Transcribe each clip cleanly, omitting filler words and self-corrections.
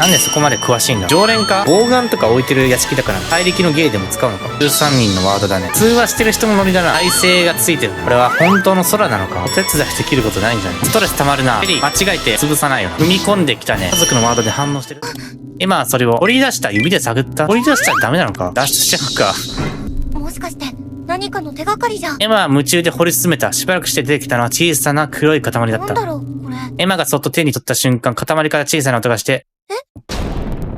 なんでそこまで詳しいんだ。常連か？ボウガンとか置いてる屋敷だから、怪力の芸でも使うのか。13人のワードだね。通話してる人のノリだな。耐性がついてる。これは本当の空なのか。お手伝いできることないんじゃない？ストレス溜まるな。エリー、間違えて潰さないよな。踏み込んできたね。家族のワードで反応してる。今はそれを掘り出した指で探った。掘り出したらダメなのか。脱出しちゃうか。もしかして何かの手がかりじゃ。エマは夢中で掘り進めた。しばらくして出てきたのは小さな黒い塊だった。なんだろうこれ。エマがそっと手に取った瞬間、塊から小さな音がして、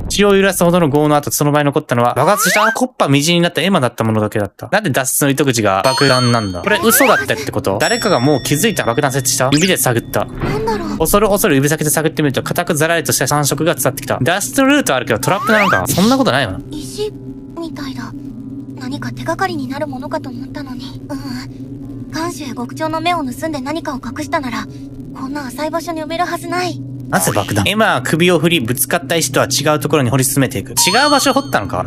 血を揺らすほどの業の後、その場に残ったのは、爆発したコッパみじんになったエマだったものだけだった。なんで脱出の糸口が爆弾なんだ。これ嘘だったってこと？誰かがもう気づいた。爆弾設置した。指で探った。なんだろう。恐る指先で探ってみると、固くざらりとした感触が伝わってきた。脱出ルートあるけどトラップなのか。そんなことないわ。石みたいだ。何か手がかりになるものかと思ったのに。看守や極長の目を盗んで何かを隠したなら、こんな浅い場所に埋めるはずない。なぜ爆弾？エマは首を振り、ぶつかった石とは違うところに掘り進めていく。違う場所を掘ったのか？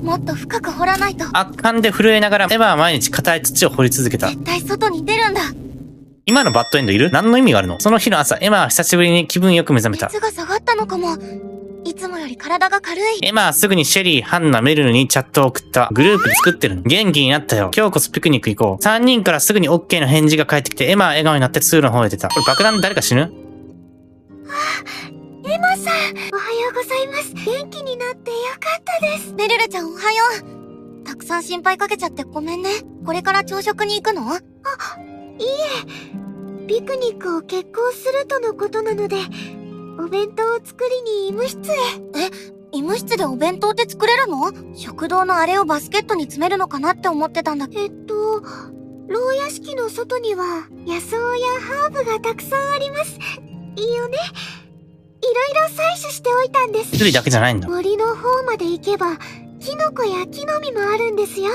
もっと深く掘らないと。圧巻で震えながら、エマは毎日硬い土を掘り続けた。絶対外に出るんだ。今のバッドエンドいる？何の意味があるの？その日の朝、エマは久しぶりに気分よく目覚めた。熱が下がったのかも。いつもより体が軽い。エマはすぐにシェリー、ハンナ、メルルにチャットを送った。グループで作ってるの。元気になったよ。今日こそピクニック行こう。3人からすぐに OK の返事が返ってきて、エマは笑顔になって通路の方へ出た。これ爆弾で誰か死ぬ？エマさん、おはようございます。元気になってよかったです。メルルちゃんおはよう。たくさん心配かけちゃってごめんね。これから朝食に行くの？いいえ。ピクニックを決行するとのことなので、お弁当を作りに医務室へ。医務室でお弁当って作れるの？食堂のあれをバスケットに詰めるのかなって思ってたんだ。牢屋敷の外には野草やハーブがたくさんあります。いいよね。いろいろ採取しておいたんです。薬だけじゃないんだ。森の方まで行けば、キノコや木の実もあるんですよ。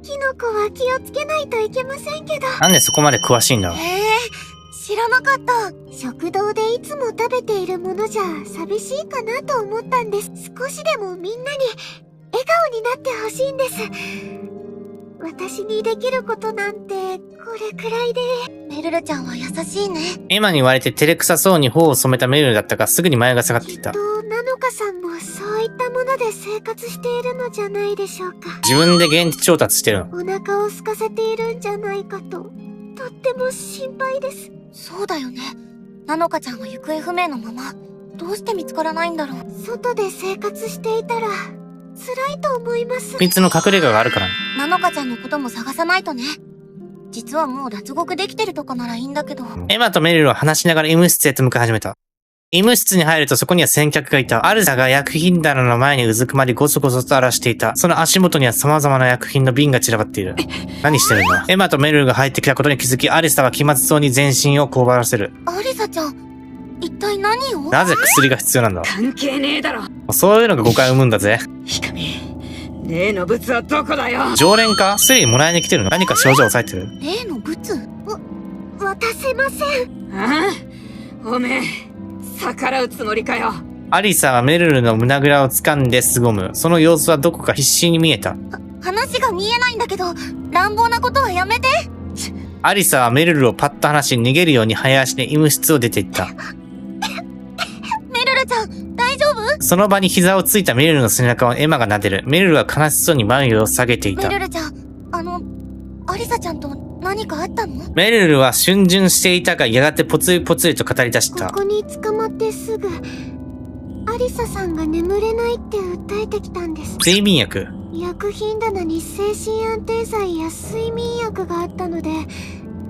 キノコは気をつけないといけませんけど。なんでそこまで詳しいんだろう。知らなかった。食堂でいつも食べているものじゃ寂しいかなと思ったんです。少しでもみんなに笑顔になってほしいんです。私にできることなんてこれくらいで。メルルちゃんは優しいね。エマに言われて照れくさそうに頬を染めたメルルだったが、すぐに眉が下がってきた。ナノカさんもそういったもので生活しているのじゃないでしょうか。自分で現地調達してるの。お腹を空かせているんじゃないかと、とっても心配です。そうだよね。ナノカちゃんは行方不明のまま、どうして見つからないんだろう。外で生活していたら辛いと思います。秘密の隠れ家があるからね。ナノカちゃんのことも探さないとね。実はもう脱獄できてるとかならいいんだけど。エマとメルルは話しながら医務室へと向かい始めた。医務室に入るとそこには先客がいた。アルザが薬品棚の前にうずくまりゴソゴソと荒らしていた。その足元には様々な薬品の瓶が散らばっている。何してるんだ？エマとメルルが入ってきたことに気づき、アリサは気まずそうに全身をこうばらせる。アリサちゃん、一体何を？なぜ薬が必要なんだ？関係ねえだろ。そういうのが誤解を生むんだぜ。ヒカミ、例の物はどこだよ。常連か？薬もらいに来てるの？何か症状を抑えてる？例の物？渡せません。ああ？おめえ、逆らうつもりかよ。アリサはメルルの胸ぐらを掴んで凄む。その様子はどこか必死に見えた。話が見えないんだけど、乱暴なことはやめて。アリサはメルルをパッと離し逃げるように早足で医務室を出て行った。メルルちゃん、大丈夫？その場に膝をついたメルルの背中をエマが撫でる。メルルは悲しそうに眉を下げていた。メルルちゃん、アリサちゃんと何かあったの？メルルは逡巡していたが、やがてぽつりぽつりと語り出した。ここに捕まってすぐ、アリサさんが眠れないって訴えてきたんです。睡眠薬？薬品棚に精神安定剤や睡眠薬があったので、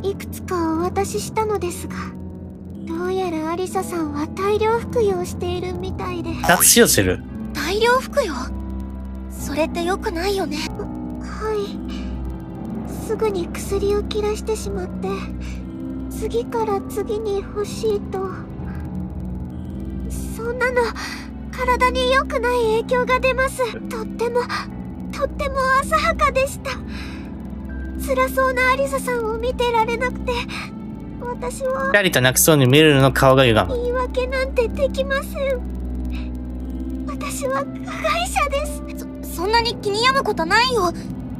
いくつかお渡ししたのですが、どうやらアリサさんは大量服用しているみたいで。脱死をしてる？大量服用？それって良くないよね。はい。すぐに薬を切らしてしまって、次から次に欲しいと。そんなの体に良くない影響が出ます。とっても浅はかでした。辛そうなアリサさんを見てられなくて、私はキャリと泣きそうにメルルの顔が歪む。言い訳なんてできません。私は加害者です。そんなに気に病むことないよ。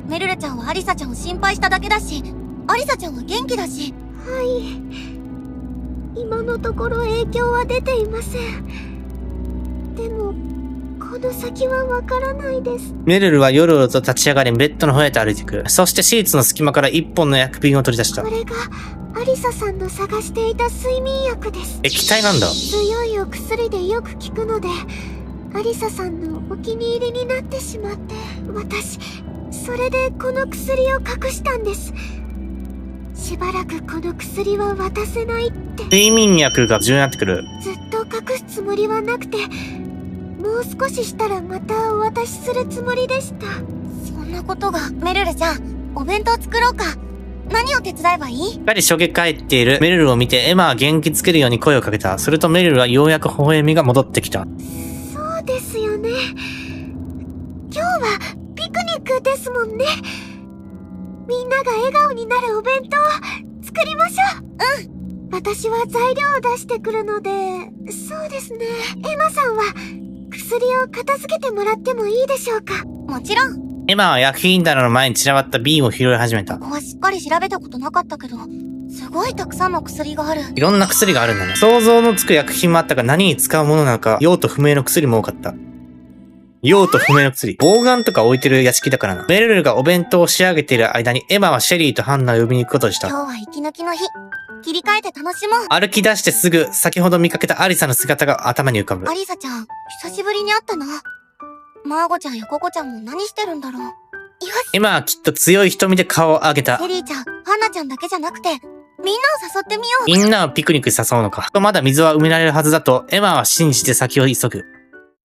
メルルちゃんはアリサちゃんを心配しただけだし、アリサちゃんは元気だし。はい。今のところ影響は出ていません。でも、この先はわからないです。メルルはよろよろと立ち上がりベッドの方へと歩いていく。そしてシーツの隙間から一本の薬瓶を取り出した。これが、アリサさんの探していた睡眠薬です。液体なんだ。強いお薬でよく効くので、アリサさんのお気に入りになってしまって、私、それでこの薬を隠したんです。しばらくこの薬は渡せないって。睡眠薬が重要になってくる。ずっと隠すつもりはなくて、もう少ししたらまたお渡しするつもりでした。そんなことが。メルルちゃん、お弁当作ろうか。何を手伝えばいい？しっかりしょげ返っているメルルを見てエマは元気つけるように声をかけた。するとメルルはようやく微笑みが戻ってきた。そうですよね。今日はピクニックですもんね。みんなが笑顔になるお弁当作りましょう。うん。私は材料を出してくるので、そうですね。エマさんは薬を片付けてもらってもいいでしょうか？もちろん。エマは薬品棚の前に散らばった瓶を拾い始めた。ここはしっかり調べたことなかったけど、すごいたくさんの薬がある。いろんな薬があるんだね。想像のつく薬品もあったが何に使うものなのか、用途不明の薬も多かった。用途不明の薬。ボウガンとか置いてる屋敷だからな。メルルがお弁当を仕上げている間にエマはシェリーとハンナを呼びに行くことにした。今日は息抜きの日。切り替えて楽しもう。歩き出してすぐ、先ほど見かけたアリサの姿が頭に浮かぶ。アリサちゃん、久しぶりに会ったな。マーゴちゃんやココちゃんも何してるんだろう。よし。エマはきっと強い瞳で顔を上げた。シェリーちゃん、ハンナちゃんだけじゃなくて、みんなを誘ってみよう。みんなをピクニックに誘うのか。まだ水は埋められるはずだと、エマは信じて先を急ぐ。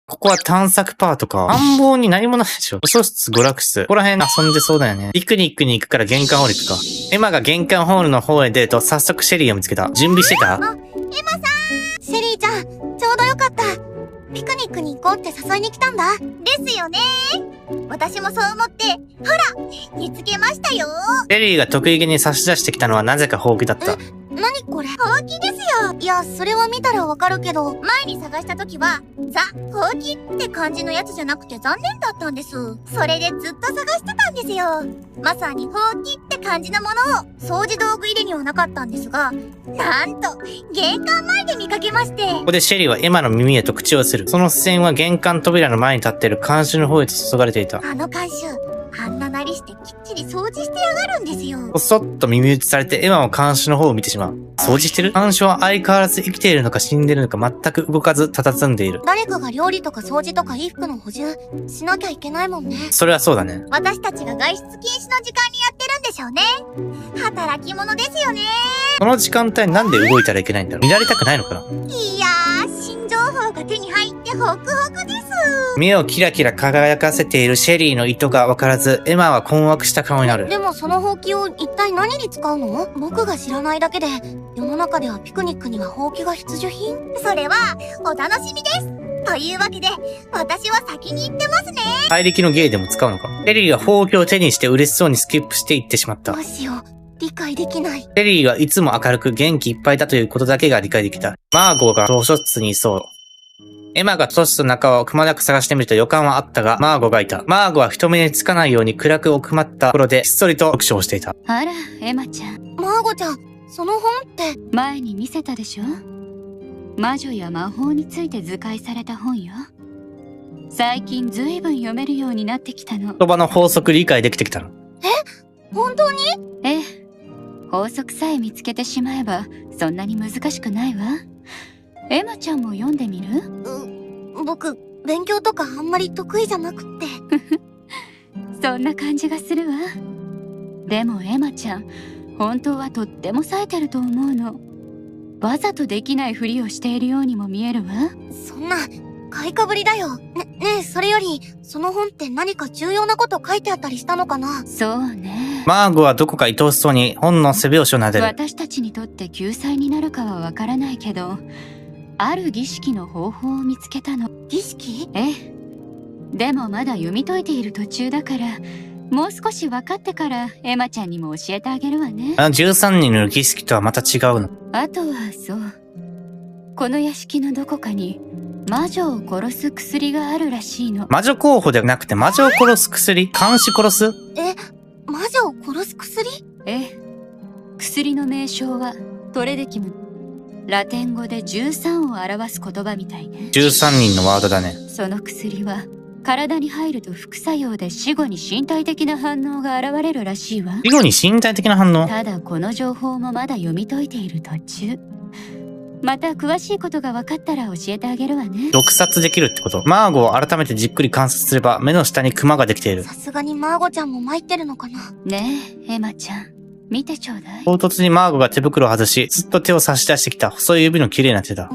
ここは探索パートか。暗房に何もないでしょ。図書室、娯楽室。ここら辺遊んでそうだよね。ピクニックに行くから玄関ホール行くか。エマが玄関ホールの方へ出ると、早速シェリーを見つけた。準備してた？エマさん！シェリーちゃん、ちょうどよかった。ピクニックに行こうって誘いに来たんだ。ですよね。私もそう思って、ほら、見つけましたよ。シェリーが得意げに差し出してきたのはなぜかほうきだった。何これ？ほうきですよ。いや、それは見たらわかるけど、前に探した時は、ザ・ほうきって感じのやつじゃなくて残念だったんです。それでずっと探してたんですよ。まさにほうきって感じのものを、掃除道具入れにはなかったんですが、なんと、玄関前で見かけまして。ここでシェリーはエマの耳へと口をする。その視線は玄関扉の前に立っている看守の方へと注がれていた。あの看守、あんななりしてきっちり掃除してやがるんですよ。こそっと耳打ちされてエマも看守の方を見てしまう。掃除してる？看守は相変わらず生きているのか死んでいるのか全く動かず佇んでいる。誰かが料理とか掃除とか衣服の補充しなきゃいけないもんね。それはそうだね。私たちが外出禁止の時間にやってるんでしょうね。働き者ですよね。その時間帯なんで動いたらいけないんだろう。見られたくないのかな。いやー、新情報が手に入ってホクホクです。目をキラキラ輝かせているシェリーの意図がわからず、エマは困惑した顔になる。でもそのほうきを一体何に使うの？僕が知らないだけで、世の中ではピクニックにはほうきが必需品？それは、お楽しみです。というわけで、私は先に行ってますね。怪力の芸でも使うのか。シェリーはほうきを手にして嬉しそうにスキップしていってしまった。どうしよう。理解できない。シェリーはいつも明るく元気いっぱいだということだけが理解できた。マーゴが図書室にいそう。エマが図書室の中をくまなく探してみると予感はあったが、マーゴがいた。マーゴは人目につかないように暗く奥まったところでひっそりと読書をしていた。あら、エマちゃん。マーゴちゃん、その本って。前に見せたでしょ？魔女や魔法について図解された本よ。最近ずいぶん読めるようになってきたの。言葉の法則理解できてきたの。本当に？ええ。法則さえ見つけてしまえば、そんなに難しくないわ。エマちゃんも読んでみる？僕、勉強とかあんまり得意じゃなくって。そんな感じがするわ。でもエマちゃん、本当はとっても冴えてると思うの。わざとできないふりをしているようにも見えるわ。そんな、買いかぶりだよ。ねえ、それより、その本って何か重要なこと書いてあったりしたのかな？そうね。マーゴはどこか愛おしそうに本の背表紙を撫でる。私たちにとって救済になるかはわからないけど、ある儀式の方法を見つけたの。儀式？ええ。でもまだ読み解いている途中だから、もう少し分かってからエマちゃんにも教えてあげるわね。あの13人の儀式とはまた違うの。あとはそう。この屋敷のどこかに魔女を殺す薬があるらしいの。魔女候補ではなくて魔女を殺す薬？監視殺す？魔女を殺す薬？ええ。薬の名称はトレデキム。ラテン語で13を表す言葉みたいね。13人のワードだね。その薬は体に入ると副作用で死後に身体的な反応が現れるらしいわ。死後に身体的な反応？ただこの情報もまだ読み解いている途中。また詳しいことが分かったら教えてあげるわね。毒殺できるってこと？マーゴを改めてじっくり観察すれば目の下にクマができている。さすがにマーゴちゃんも参ってるのかな。ねえ、エマちゃん。見てちょうだい。唐突にマーゴが手袋を外し、ずっと手を差し出してきた細い指の綺麗な手だ。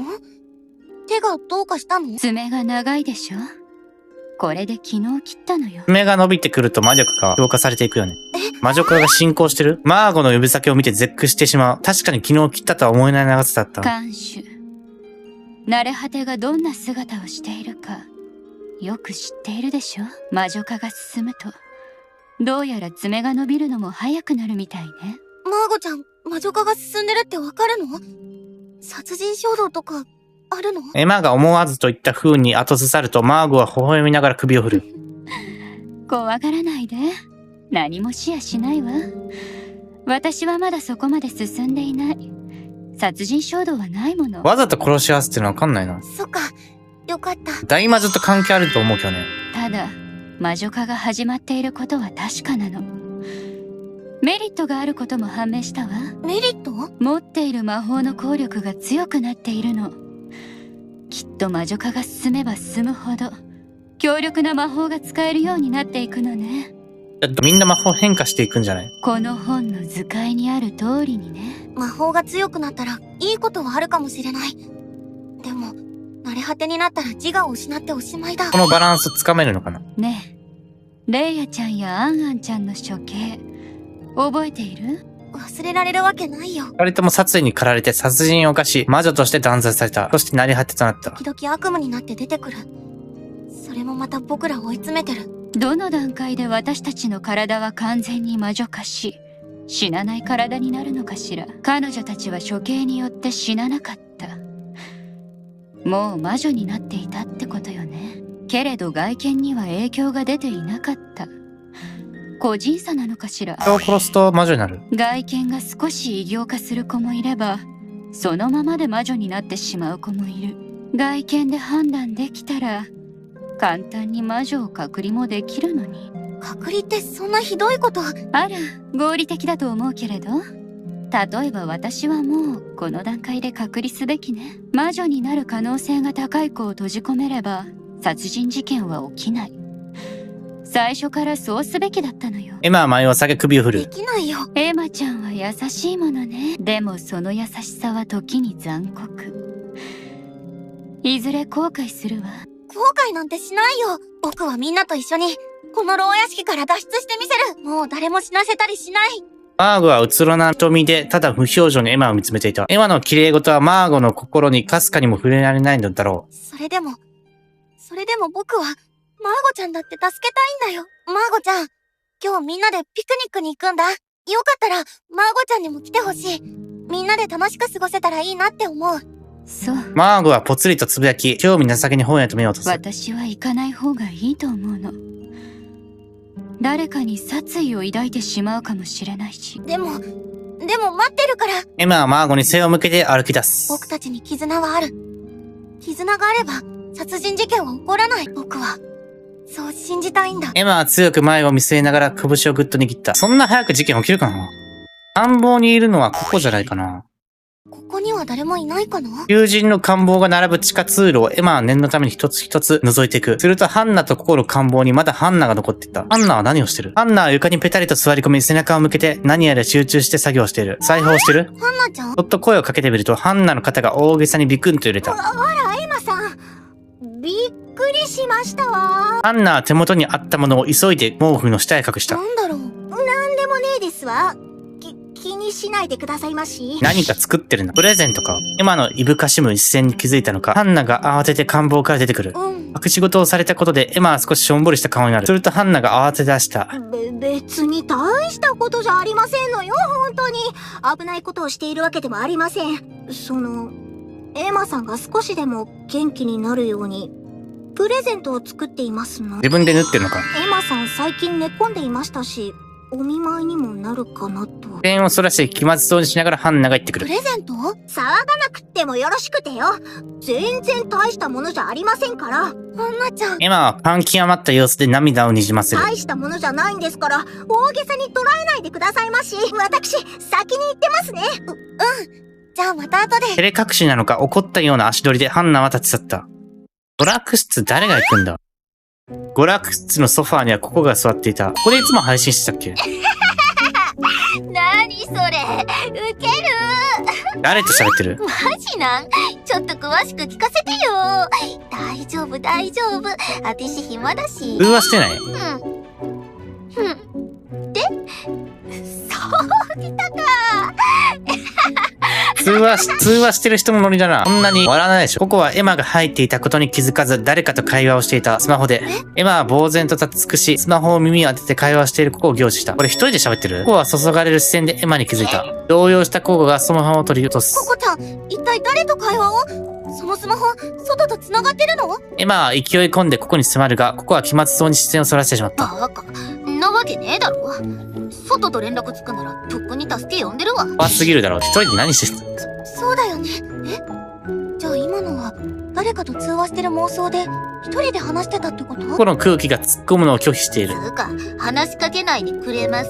手がどうかしたの？爪が長いでしょ。これで昨日切ったのよ。爪が伸びてくると魔力が強化されていくよね。魔女化が進行してる？マーゴの指先を見て絶句してしまう。確かに昨日切ったとは思えない長さだった。看守。慣れ果てがどんな姿をしているか、よく知っているでしょ。魔女化が進むと、どうやら爪が伸びるのも早くなるみたいね。マーゴちゃん、魔女化が進んでるってわかるの？殺人衝動とか、あるの？エマが思わずといった風に後ずさると、マーゴは微笑みながら首を振る。怖がらないで。何もしやしないわ。私はまだそこまで進んでいない。殺人衝動はないもの。わざと殺し合わせってのはわかんないな。そっか、よかった。大魔女と関係あると思うけどね。ただ、魔女化が始まっていることは確かなの。メリットがあることも判明したわ。メリット？持っている魔法の効力が強くなっているの。きっと魔女化が進めば進むほど強力な魔法が使えるようになっていくのね。みんな魔法変化していくんじゃない？この本の図解にある通りにね。魔法が強くなったらいいことはあるかもしれない。でも、慣れ果てになったら自我を失っておしまいだ。このバランスつかめるのかな？ねえ、レイヤちゃんやアンアンちゃんの処刑覚えている？忘れられるわけないよ。二人とも殺意に駆られて殺人を犯し、魔女として断罪された。そして成り果てとなった。時々悪夢になって出てくる。それもまた僕らを追い詰めてる。どの段階で私たちの体は完全に魔女化し、死なない体になるのかしら。彼女たちは処刑によって死ななかった。もう魔女になっていたってことよね。けれど外見には影響が出ていなかった。個人差なのかしら。人を殺すと魔女になる。外見が少し異形化する子もいれば、そのままで魔女になってしまう子もいる。外見で判断できたら簡単に魔女を隔離もできるのに。隔離ってそんなひどいこと？あら、合理的だと思うけれど。例えば私はもうこの段階で隔離すべきね。魔女になる可能性が高い子を閉じ込めれば殺人事件は起きない。最初からそうすべきだったのよ。エマは前を下げ首を振でる。きないよ。エマちゃんは優しいものね。でもその優しさは時に残酷。いずれ後悔するわ。後悔なんてしないよ。僕はみんなと一緒にこの牢屋敷から脱出してみせる。もう誰も死なせたりしない。マーゴはうつろな瞳でただ無表情にエマを見つめていた。エマの綺麗事はマーゴの心にかすかにも触れられないのだろう。それでも僕はマーゴちゃんだって助けたいんだよ。マーゴちゃん、今日みんなでピクニックに行くんだ。よかったらマーゴちゃんにも来てほしい。みんなで楽しく過ごせたらいいなって思う。そう。マーゴはぽつりとつぶやき、興味情けに本屋と目を落とす。私は行かない方がいいと思うの。誰かに殺意を抱いてしまうかもしれないし。でも待ってるから。エマはマーゴに背を向けて歩き出す。僕たちに絆はある。絆があれば殺人事件は起こらない。僕はそう信じたいんだ。エマは強く前を見据えながら拳をぐっと握った。そんな早く事件起きるかな？暗房にいるのはここじゃないかな。ここには誰もいないかな？友人の官房が並ぶ地下通路をエマは念のために一つ一つ覗いていく。するとハンナとココの官房にまだハンナが残っていた。ハンナは何をしてる？ハンナは床にペタリと座り込み背中を向けて何やら集中して作業している。裁縫をしてる？ハンナちゃん？ちょっと声をかけてみるとハンナの肩が大げさにビクンと揺れた。あら、エマさん。びっくりしましたわ。ハンナは手元にあったものを急いで毛布の下へ隠した。なんだろう。なんでもねえですわ。気にしないでくださいまし。何か作ってるな。プレゼントか。エマのいぶかしむ視線に気づいたのか、ハンナが慌てて官房から出てくる。隠し事をされたことでエマは少ししょんぼりした顔になる。するとハンナが慌て出した。別に大したことじゃありませんのよ、本当に。危ないことをしているわけでもありません。エマさんが少しでも元気になるように、プレゼントを作っていますの。自分で縫ってるのか。エマさん最近寝込んでいましたし、お見舞いにもなるかなと。視線をそらして気まずそうにしながらハンナが言ってくる。プレゼント？騒がなくってもよろしくてよ。全然大したものじゃありませんから。アンナちゃん。エマは感極まった様子で涙をにじませる。大したものじゃないんですから、大げさに捉えないでくださいまし。私、先に行ってますね。じゃあまた後で。照れ隠しなのか怒ったような足取りでハンナは立ち去った。娯楽室誰が行くんだ？娯楽室のソファーにはココが座っていた。ここでいつも配信してたっけ？なにそれ、ウケる。誰と喋ってる？マジなん？ちょっと詳しく聞かせてよ。大丈夫大丈夫。あてし暇だし。通話してない？で、そうきたか。通話してる人のノリだな。こんなに笑わないでしょ。ココはエマが入っていたことに気づかず誰かと会話をしていた。スマホで。エマは呆然と立ち尽くし、スマホを耳を当てて会話をしているココを凝視した。これ一人で喋ってる？ココは注がれる視線でエマに気づいた。動揺したココがスマホを取り落とす。ココちゃん、一体誰と会話を？そのスマホ、外と繋がってるの？エマは勢い込んでココに迫るが、ココは気まずそうに視線をそらしてしまった。バカ。なわけねえだろ。外と連絡つくなら、とっくに助け呼んでるわ。怖すぎるだろう。一人で何してる？そうだよね。じゃあ今のは、誰かと通話してる妄想で、一人で話してたってこと？ココの空気が突っ込むのを拒否している。つうか、話しかけないでくれます？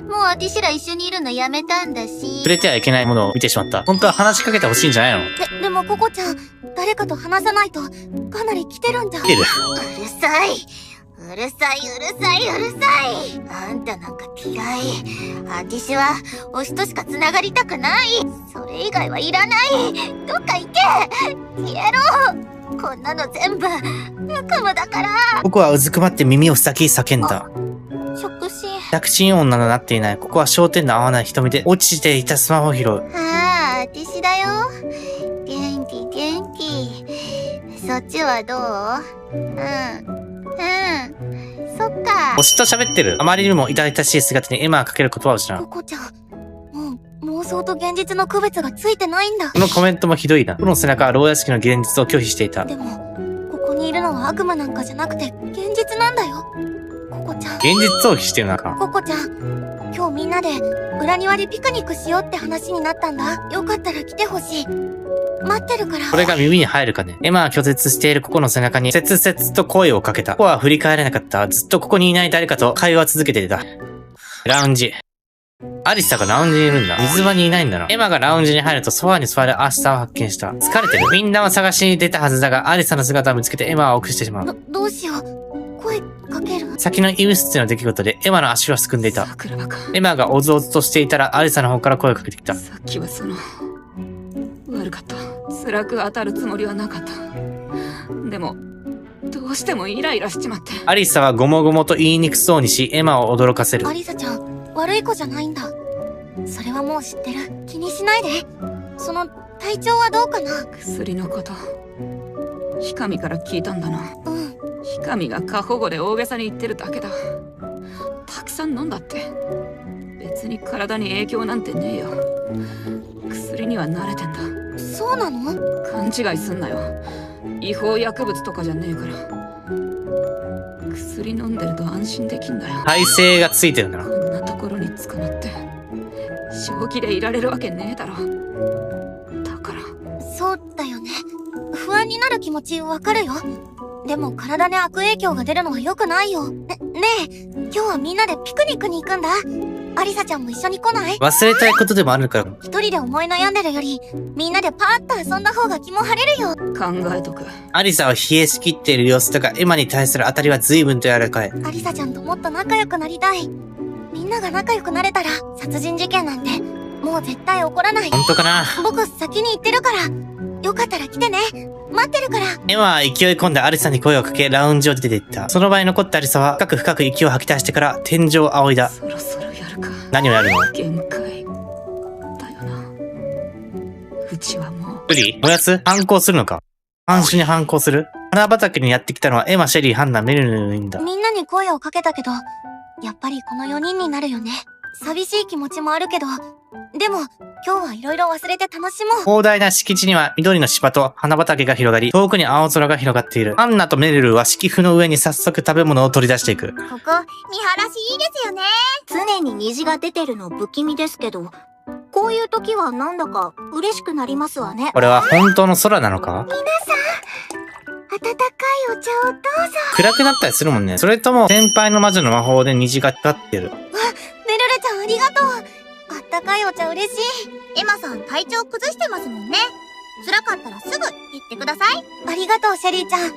もうあてしら一緒にいるのやめたんだし。触れてはいけないものを見てしまった。本当は話しかけてほしいんじゃないの？でもココちゃん、誰かと話さないと、かなり来てるんじゃん。来てる。うるさい。うるさい、うるさい、うるさい。あんたなんか嫌い。あてしは、推しとしか繋がりたくない。それ以外はいらない。どっか行け。消えろ。こんなの全部、悪夢だから。ココはうずくまって耳を塞ぎ叫んだ。触診。着信音などなっていない。ここは焦点の合わない瞳で落ちていたスマホを拾う。あてしだよ。元気、元気。そっちはどう？そっか。推しと喋ってる。あまりにも痛々しい姿にエマはかける言葉を知らん。ココちゃん、もう妄想と現実の区別がついてないんだ。このコメントもひどいな。この背中は牢屋敷の現実を拒否していた。でも、ここにいるのは悪魔なんかじゃなくて、現実なんだよ。ココちゃん。現実逃避してるのか。ココちゃん、今日みんなで裏庭でピクニックしようって話になったんだ。よかったら来てほしい。待ってるから。これが耳に入るかね。エマは拒絶しているココの背中に切々と声をかけた。ココは振り返れなかった。ずっとここにいない誰かと会話を続けていた。ラウンジ。アリサがラウンジにいるんだ。水場にいないんだな。エマがラウンジに入るとソファーに座るアシサを発見した。疲れてる。みんなを探しに出たはずだが、アリサの姿を見つけてエマは臆してしまう。どうしよう。声かける？先の医務室での出来事でエマの足はすくんでいた。桜庭か。エマがおずおずとしていたらアリサの方から声をかけてきた。さっきは悪かった。辛く当たるつもりはなかった。でも、どうしてもイライラしちまって。アリサはごもごもと言いにくそうにし、エマを驚かせる。アリサちゃん、悪い子じゃないんだ。それはもう知ってる。気にしないで。その、体調はどうかな？薬のこと、ヒカミから聞いたんだな。ヒカミが過保護で大げさに言ってるだけだ。たくさん飲んだって。別に体に影響なんてねえよ。薬には慣れてんだ。そうなの？勘違いすんなよ。違法薬物とかじゃねえから。薬飲んでると安心できんだよ。耐性がついてるんだな。こんなところに捕まって正気でいられるわけねえだろ。だからそうだよね。不安になる気持ちわかるよ。でも体に悪影響が出るのは良くないよ。ねえ、今日はみんなでピクニックに行くんだ。アリサちゃんも一緒に来ない？忘れたいことでもあるから。一人で思い悩んでるより、みんなでパーッと遊んだ方が気も晴れるよ。考えとく。アリサは冷えしきっている様子だが、エマに対する当たりは随分と柔らかい。アリサちゃんともっと仲良くなりたい。みんなが仲良くなれたら、殺人事件なんて、もう絶対起こらない。本当かな？僕先に行ってるから、よかったら来てね。待ってるから。エマは勢い込んでアリサに声をかけ、ラウンジを出て行った。その場に残ったアリサは、深く深く息を吐き出してから天井を仰いだ。そろそろやるか。何をやるの？限界だよな。うちはもう無理？燃やす？反抗するのか？半死に反抗する？花畑にやってきたのはエマ、シェリー、ハンナ、メルヌいんだ。みんなに声をかけたけど、やっぱりこの4人になるよね。寂しい気持ちもあるけど、でも、今日はいろいろ忘れて楽しもう。広大な敷地には緑の芝と花畑が広がり、遠くに青空が広がっている。アンナとメルルは敷布の上に早速食べ物を取り出していく。ここ、見晴らしいいですよね。常に虹が出てるの不気味ですけど、こういう時はなんだか嬉しくなりますわね。これは本当の空なのか？温かいお茶をどうぞ。暗くなったりするもんね。それとも先輩の魔女の魔法で虹が光ってる。メルルちゃんありがとう。あったかいお茶嬉しい。エマさん体調崩してますもんね。辛かったらすぐ言ってください。ありがとう、シェリーちゃん。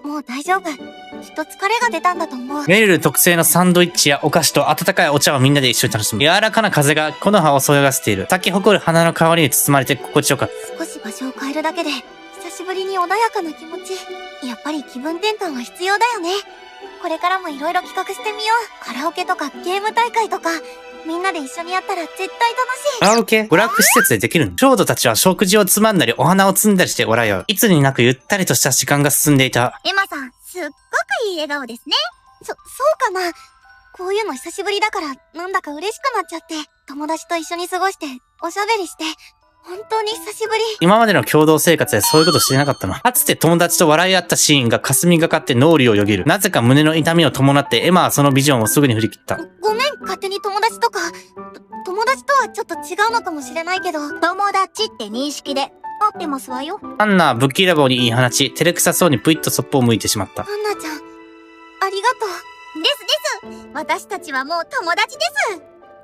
もう大丈夫。きっと疲れが出たんだと思う。メルル特製のサンドイッチやお菓子と温かいお茶をみんなで一緒に楽しむ。柔らかな風が木の葉をそよがせている。咲き誇る花の香りに包まれて心地よかった。少し場所を変えるだけで、久しぶりに穏やかな気持ち。やっぱり気分転換は必要だよね。これからもいろいろ企画してみよう。カラオケとかゲーム大会とか、みんなで一緒にやったら絶対楽しい。カラオケ？娯楽施設でできるの？少女たちは食事をつまんだりお花を摘んだりして笑い合う。いつになくゆったりとした時間が進んでいた。エマさん、すっごくいい笑顔ですね。そうかな。こういうの久しぶりだから、なんだか嬉しくなっちゃって。友達と一緒に過ごして、おしゃべりして、本当に久しぶり。今までの共同生活でそういうことしてなかったの。かつて友達と笑い合ったシーンが霞がかって脳裏をよぎる。なぜか胸の痛みを伴ってエマはそのビジョンをすぐに振り切った。ごめん、勝手に友達とか、友達とはちょっと違うのかもしれないけど。友達って認識で合ってますわよ。アンナはぶっきらぼうに言い放ち、照れくさそうにぷいっとそっぽを向いてしまった。アンナちゃん、ありがとう。です。私たちはもう友達です。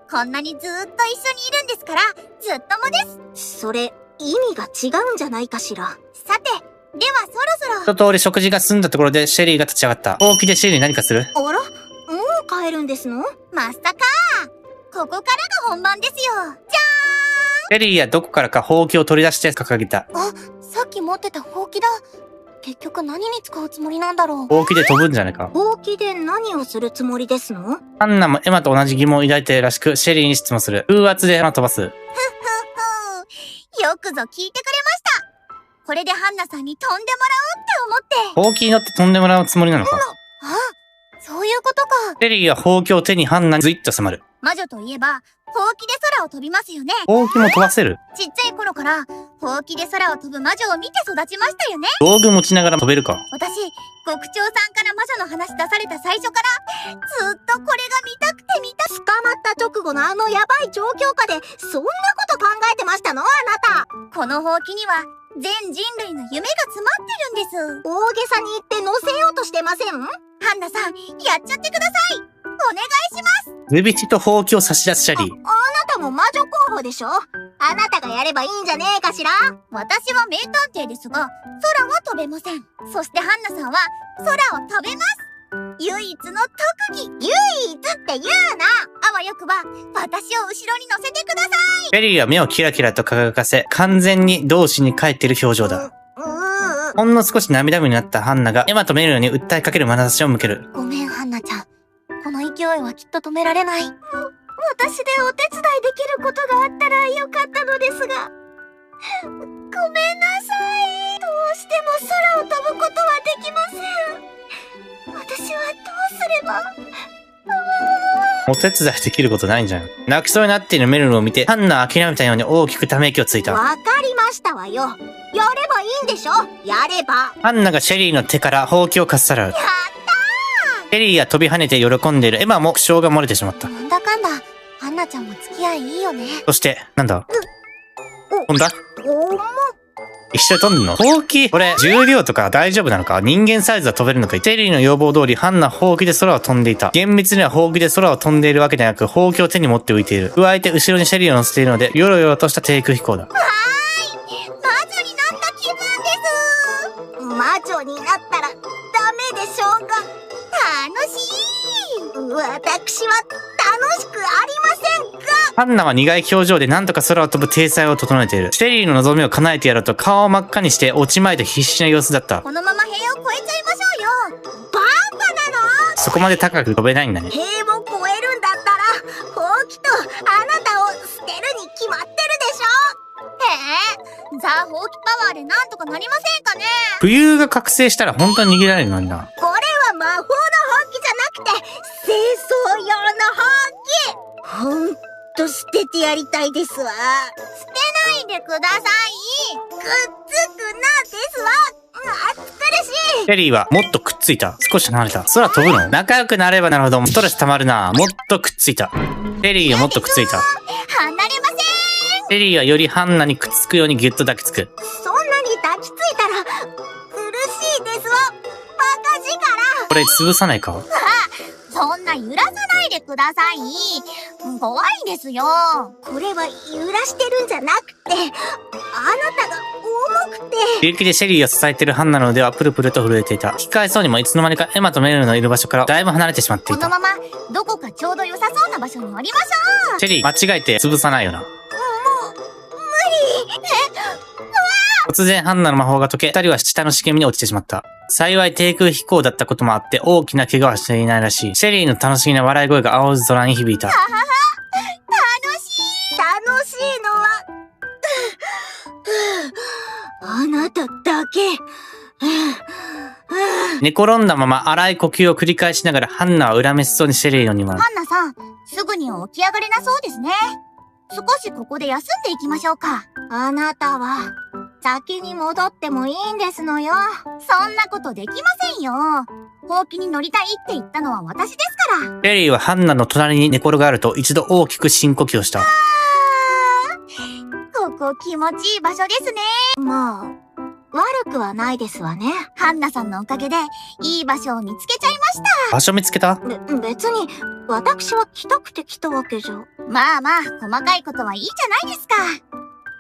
こんなにずーっと一緒にいるんですから、ずっともです。それ、意味が違うんじゃないかしら。さて、ではそろそろ。一通り食事が済んだところでシェリーが立ち上がった。ほうきでシェリー何かする？あら、もう帰るんですの？まさかここからが本番ですよ。じゃシェリーはどこからかほうきを取り出して掲げた。ーん。あ、さっき持ってたほうきだ。結局何に使うつもりなんだろう。ほうきで飛ぶんじゃないか。ほうきで何をするつもりですの？アンナもエマと同じ疑問を抱いているらしく、シェリーに質問する。風圧でエマ飛ばす。よくぞ聞いてくれました。これでハンナさんに飛んでもらおうって思って。ほうきに乗って飛んでもらうつもりなのか。あ、そういうことか。シェリーはほうきを手にハンナにズイッと迫る。魔女といえば、ほうきで空を飛びますよね。ほうきも飛ばせる。ちっちゃい頃から、ほうきで空を飛ぶ魔女を見て育ちましたよね。道具持ちながら飛べるか。私、極長さんから魔女の話出された最初から、ずっとこれが見たくて見たくて。捕まった直後のあのヤバい状況下で、そんなこと考えてましたの？あなた。このほうきには、全人類の夢が詰まってるんです。大げさに言って乗せようとしてません？ハンナさん、やっちゃってください。お願いします。ズビチとほうきを差し出すシェリー。あなたも魔女候補でしょ？あなたがやればいいんじゃねえかしら？私は名探偵ですが、空は飛べません。そしてハンナさんは、空を飛べます。唯一の特技。唯一って言うな！あわよくば、私を後ろに乗せてください。シェリーは目をキラキラと輝かせ、完全に同志に帰っている表情だ。ほんの少し涙目になったハンナがエマとメルルに訴えかける眼差しを向ける。ごめん、ハンナちゃん。この勢いはきっと止められない。私でお手伝いできることがあったらよかったのですが。ごめんなさい。どうしても空を飛ぶことはできません。私はどうすれば。お手伝いできることないんじゃん。泣きそうになっているメルルを見て、ハンナは諦めたように大きくため息をついた。わかりましたわよ。やればいいんでしょ？やれば。ハンナがシェリーの手からほうきをかっさらう。シェリーが飛び跳ねて喜んでいるエマも苦笑が漏れてしまった。なんだかんだ、ハンナちゃんも付き合いいいよね。そして、なんだ？飛んだ？おも。一緒に飛んでんの？ほうき？これ、重量とか大丈夫なのか？人間サイズは飛べるのか？シェリーの要望通り、ハンナはほうきで空を飛んでいた。厳密にはほうきで空を飛んでいるわけでなく、ほうきを手に持って浮いている。加えて後ろにシェリーを乗せているので、よろよろとした低空飛行だ。魔女になった気分です。魔女になったらダメでしょうが。楽しい。私は楽しくありませんか？ハンナは苦い表情で何とか空を飛ぶ体裁を整えている。シェリーの望みを叶えてやろうと顔を真っ赤にして落ちまいて必死な様子だった。このまま塀を越えちゃいましょうよ。バカなの？そこまで高く飛べないんだね。塀を越えるんだったら、ほうきとあなたを捨てるに決まってるでしょ？ザ・ほうきパワーでなんとかなりませんかね？浮遊が覚醒したら本当に逃げられるのにな。これは魔法のほうきじゃなくて、清掃用のほうき。本と捨ててやりたいですわ。捨てないでください。くっつくなですわ。暑苦しい。シェリーはもっとくっついた。少し離れた。空飛ぶの？仲良くなればなるほどストレス溜まるな。もっとくっついた。シェリーはもっとくっついた。離れません。シェリーはよりハンナにくっつくようにギュッと抱きつく。そんなに抱きついたら苦しいですわ。バカ力。これ潰さないか？そんな揺らさないでください。怖いですよ。これは揺らしてるんじゃなくて、あなたが重くて。自力でシェリーを支えているハンナの腕はプルプルと震えていた。引き返そうにもいつの間にかエマとメルルのいる場所からだいぶ離れてしまっていた。このままどこかちょうど良さそうな場所に降りましょう。シェリー、間違えて潰さないよな。突然ハンナの魔法が解け、二人は下の茂みに落ちてしまった。幸い低空飛行だったこともあって大きな怪我はしていないらしい。シェリーの楽しげな笑い声が青空に響いた。楽しいのは、あなただけ。寝転んだまま荒い呼吸を繰り返しながらハンナは恨めしそうにシェリーのにまう。ハンナさん、すぐに起き上がれなそうですね。少しここで休んでいきましょうか。あなたは、先に戻ってもいいんですのよ。そんなことできませんよ。ほうきに乗りたいって言ったのは私ですから。シェリーはハンナの隣に寝転がると一度大きく深呼吸をした。ここ気持ちいい場所ですね。まあ、悪くはないですわね。ハンナさんのおかげで、いい場所を見つけちゃいました。場所見つけた？別に、私は来たくて来たわけじゃ。まあまあ、細かいことはいいじゃないですか。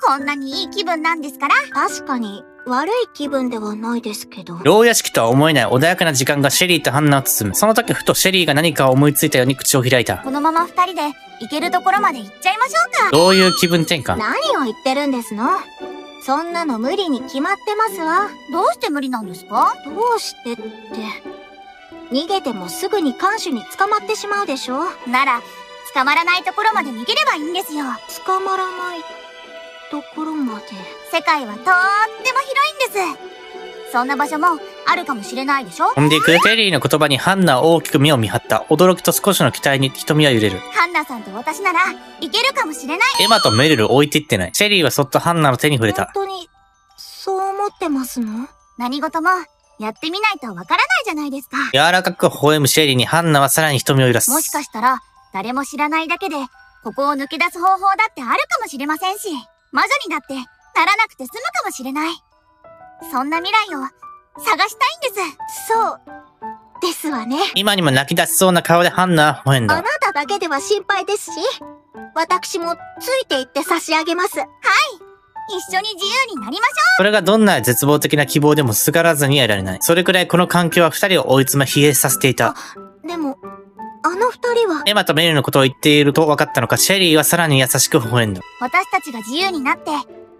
こんなにいい気分なんですから。確かに、悪い気分ではないですけど。牢屋敷とは思えない穏やかな時間がシェリーとハンナを包む。その時ふとシェリーが何かを思いついたように口を開いた。このまま二人で行けるところまで行っちゃいましょうか。どういう気分転換？何を言ってるんですの？そんなの無理に決まってますわ。どうして無理なんですか？どうしてって。逃げてもすぐに看守に捕まってしまうでしょ。なら、捕まらないところまで逃げればいいんですよ。捕まらないところまで。世界はとーっても広いんです。そんな場所もあるかもしれないでしょ。飛んでいく。シェリーの言葉にハンナは大きく目を見張った。驚きと少しの期待に瞳は揺れる。ハンナさんと私ならいけるかもしれない。エマとメルル置いていってない。シェリーはそっとハンナの手に触れた。本当に、そう思ってますの？何事もやってみないとわからないじゃないですか。柔らかく微笑むシェリーにハンナはさらに瞳を揺らす。もしかしたら誰も知らないだけでここを抜け出す方法だってあるかもしれませんし、魔女にだってならなくて済むかもしれない。そんな未来を探したいんです。そうですわね。今にも泣き出しそうな顔でハンナは微笑んだ。あなただけでは心配ですし、私もついて行って差し上げます。一緒に自由になりましそれがどんな絶望的な希望でもすがらずにはいられない。それくらいこの環境は二人を追い詰め疲弊させていた。でも、あの二人は。エマとメルルのことを言っていると分かったのか、シェリーはさらに優しく微笑んだ。ょう。私たちが自由になって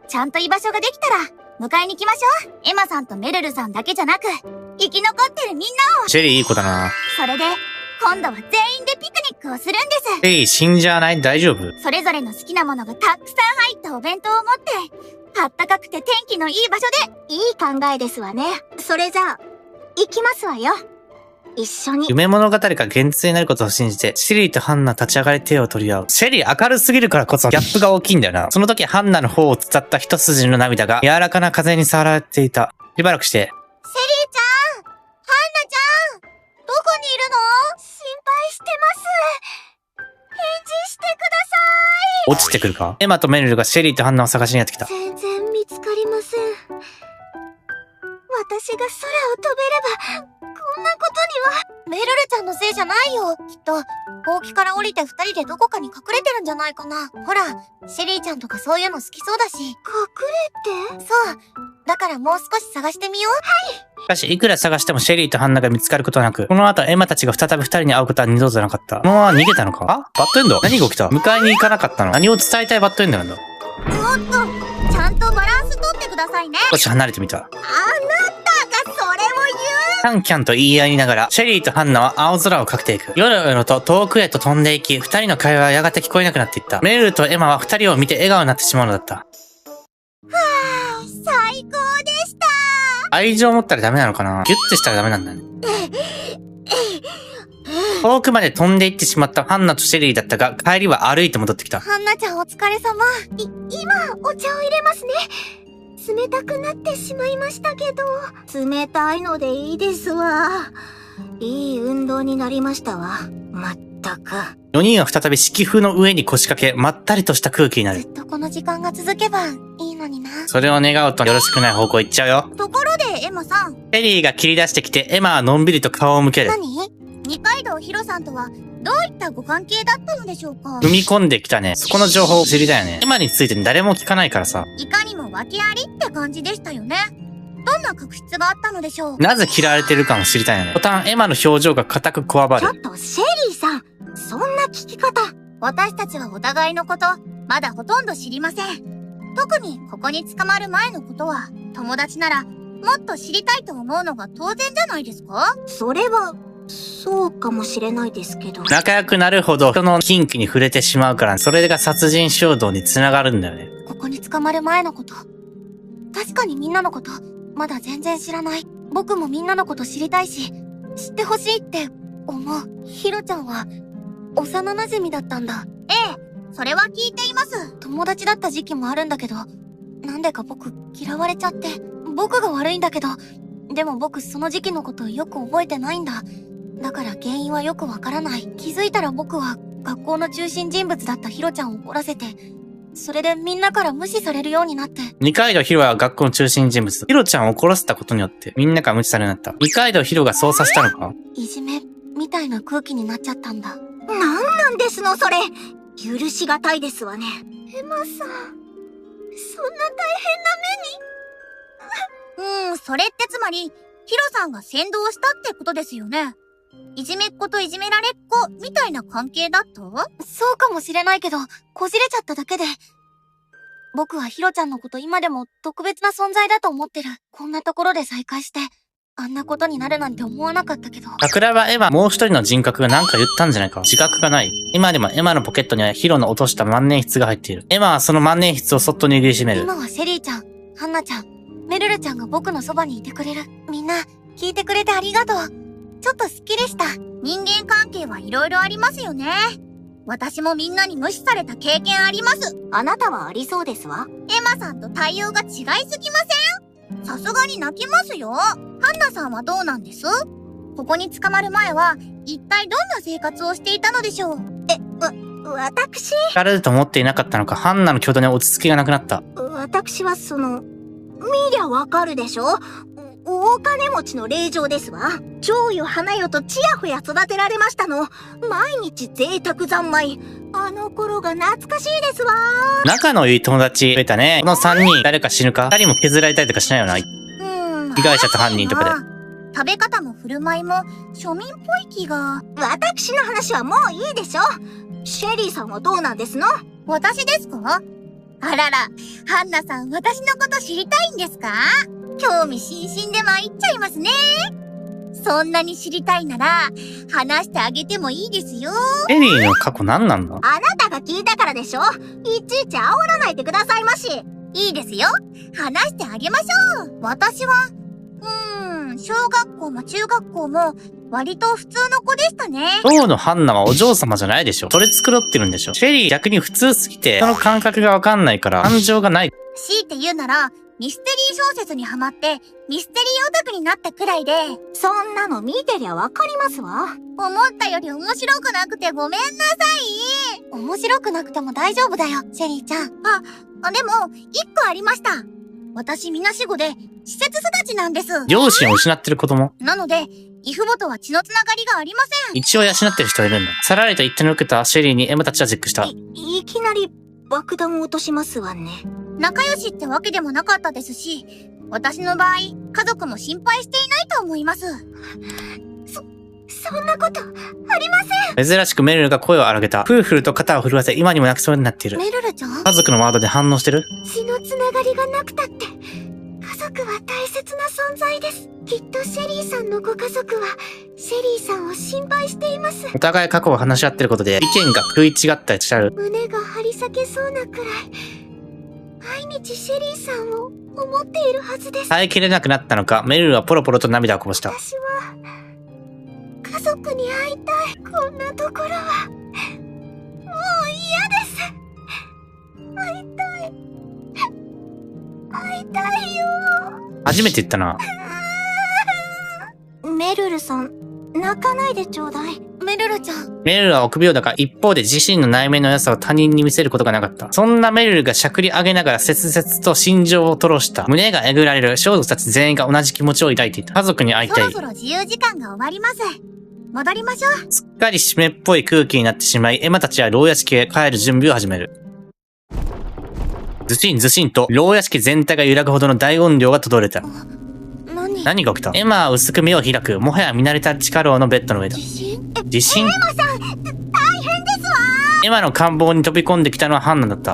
ちゃんと居場所ができたら迎えに来ましょう。エマさんとメルルさんだけじゃなく生き残ってるみんなを。シェリーいい子だな。それで今度は全員でピクニックをするんです。シェリー死んじゃわない？大丈夫？それぞれの好きなものがたくさん入ったお弁当を持ってあったかくて天気のいい場所で。いい考えですわね。それじゃあ、行きますわよ。一緒に。夢物語が現実になることを信じて、シェリーとハンナ立ち上がり手を取り合う。シェリー明るすぎるからこそギャップが大きいんだよな。その時ハンナの方を伝った一筋の涙が柔らかな風に触られていた。しばらくして、セリーちゃん、ハンナちゃん、どこにいるの？心配してます。返事してください。落ちてくるか？エマとメルルがシェリーとハンナを探しにやってきた。全然見つかりません。私が空を飛べれば、こんなことには。メルルちゃんのせいじゃないよ。きっと、ほうきから降りて二人でどこかに隠れてるんじゃないかな。ほら、シェリーちゃんとかそういうの好きそうだし。隠れて？そう。だからもう少し探してみよう。しかし、いくら探してもシェリーとハンナが見つかることはなく、この後エマたちが再び二人に会うことは二度となかった。このまま逃げたのか？あ？バッドエンド？何が起きた？迎えに行かなかったの？何を伝えたいバッドエンドなんだ？おっと、ちゃんとバランス取ってくださいね。少し離れてみた。あなたがそれをキャンキャンと言い合いながら、シェリーとハンナは青空をかけていく。よろよろと遠くへと飛んでいき、二人の会話はやがて聞こえなくなっていった。メルルとエマは二人を見て笑顔になってしまうのだった。最高でした。愛情を持ったらダメなのかな？ギュッてしたらダメなんだね。遠くまで飛んで行ってしまったハンナとシェリーだったが、帰りは歩いて戻ってきた。ハンナちゃんお疲れ様。今、お茶を入れますね。冷たくなってしまいましたけど。冷たいのでいいですわ。いい運動になりましたわ。まったく。4人は再び敷風の上に腰掛け、まったりとした空気になる。ずっとこの時間が続けばいいのにな。それを願うとよろしくない方向行っちゃうよ。ところで、エマさん。シェリーが切り出してきて、エマはのんびりと顔を向ける。何？二階堂ヒロさんとはどういったご関係だったのでしょうか？踏み込んできたね。そこの情報を知りたいよね。エマについて誰も聞かないからさ。いかにも訳ありって感じでしたよね。どんな確執があったのでしょう？なぜ嫌われてるかも知りたいよね。途端エマの表情が固くこわばる。ちょっと、シェリーさん。そんな聞き方。私たちはお互いのこと、まだほとんど知りません。特にここに捕まる前のことは、友達ならもっと知りたいと思うのが当然じゃないですか？それは、そうかもしれないですけど。仲良くなるほど人の禁忌に触れてしまうから、それが殺人衝動につながるんだよね。ここに捕まる前のこと。確かにみんなのこと、まだ全然知らない。僕もみんなのこと知りたいし、知ってほしいって思う。ヒロちゃんは、幼馴染だったんだ。ええ、それは聞いています。友達だった時期もあるんだけど、なんでか僕嫌われちゃって、僕が悪いんだけど、でも僕その時期のことよく覚えてないんだ。だから原因はよくわからない。気づいたら僕は学校の中心人物だったヒロちゃんを怒らせて、それでみんなから無視されるようになって。二階堂ヒロは学校の中心人物。ヒロちゃんを殺したことによってみんなから無視されるようになった。二階堂ヒロが操作したのか？いじめみたいな空気になっちゃったんだ。なんなんですの、それ。許しがたいですわね。エマさん、そんな大変な目に。それってつまり、ヒロさんが先導したってことですよね。いじめっ子といじめられっ子みたいな関係だと？そうかもしれないけど、こじれちゃっただけで。僕はヒロちゃんのこと今でも特別な存在だと思ってる。こんなところで再会して、あんなことになるなんて思わなかったけど。桜庭エマ、もう一人の人格が何か言ったんじゃないか。自覚がない。今でもエマのポケットにはヒロの落とした万年筆が入っている。エマはその万年筆をそっと握りしめる。今はシェリーちゃん、ハンナちゃん、メルルちゃんが僕のそばにいてくれる。みんな、聞いてくれてありがとう。ちょっとスッキリした。人間関係はいろいろありますよね。私もみんなに無視された経験あります。あなたはありそうですわ。エマさんと対応が違いすぎません？さすがに泣きますよ。ハンナさんはどうなんです？ここに捕まる前は、一体どんな生活をしていたのでしょう？私聞かれると思っていなかったのか、ハンナの挙動に落ち着きがなくなった。私は見りゃわかるでしょ？大金持ちの令嬢ですわ。蝶よ花よとちやほや育てられましたの。毎日贅沢三昧。あの頃が懐かしいですわ。仲のいい友達増えたね。この3人、誰か死ぬか？2人も削られたりとかしないよな。被害者と犯人とかで。食べ方も振る舞いも庶民っぽい気が。私の話はもういいでしょ。シェリーさんはどうなんですの？私ですか？あらら、ハンナさん私のこと知りたいんですか？興味津々で参っちゃいますね。そんなに知りたいなら、話してあげてもいいですよ。エリーの過去何なんだ？あなたが聞いたからでしょ。いちいち煽らないでくださいまし。いいですよ。話してあげましょう。私は、小学校も中学校も、割と普通の子でしたね。今日のハンナはお嬢様じゃないでしょ。取り繕ってるんでしょ。シェリー逆に普通すぎて、その感覚がわかんないから、感情がない。強いて言うなら、ミステリー小説にハマって、ミステリーオタクになったくらいで。そんなの見てりゃわかりますわ。思ったより面白くなくてごめんなさい。面白くなくても大丈夫だよ、シェリーちゃん。でも、一個ありました。私みなしごで、施設育ちなんです。両親を失ってる子供。なので、義父母とは血のつながりがありません。一応養ってる人いるんだ。さらりと言って抜けたシェリーにエマたちはチェックした。いきなり爆弾を落としますわね。仲良しってわけでもなかったですし、私の場合、家族も心配していないと思います。そんなこと、ありません。珍しくメルルが声を荒げた。フーフルと肩を震わせ今にも泣きそうになっている。メルルちゃん？家族のワードで反応してる？血のつながりがなくたって、家族は大切な存在です。きっとシェリーさんのご家族は、シェリーさんを心配しています。お互い過去を話し合ってることで、意見が食い違ったりしちゃう。胸が張り裂けそうなくらい、毎日シェリーさんを思っているはずです。耐えきれなくなったのか、メルルはポロポロと涙をこぼした。私は、家家族に会いたい。こんなところはもう嫌です。会いたい。会いたいよ。初めて言ったな。メルルさん、泣かないでちょうだい。メルルちゃん。メルルは臆病だが、一方で自身の内面の良さを他人に見せることがなかった。そんなメルルがしゃくり上げながら切々と心情を吐露した。胸がえぐられる。少女たち全員が同じ気持ちを抱いていた。家族に会いたい。そろ自由時間が終わります。戻りましょう。すっかり湿っぽい空気になってしまい、エマたちは牢屋敷へ帰る準備を始める。ずしんずしんと、牢屋敷全体が揺らぐほどの大音量が届いた。何が起きた？エマは薄く目を開く。もはや見慣れた地下牢のベッドの上だ。地震？エマさん、大変ですわ。エマの官房に飛び込んできたのはハンナだった。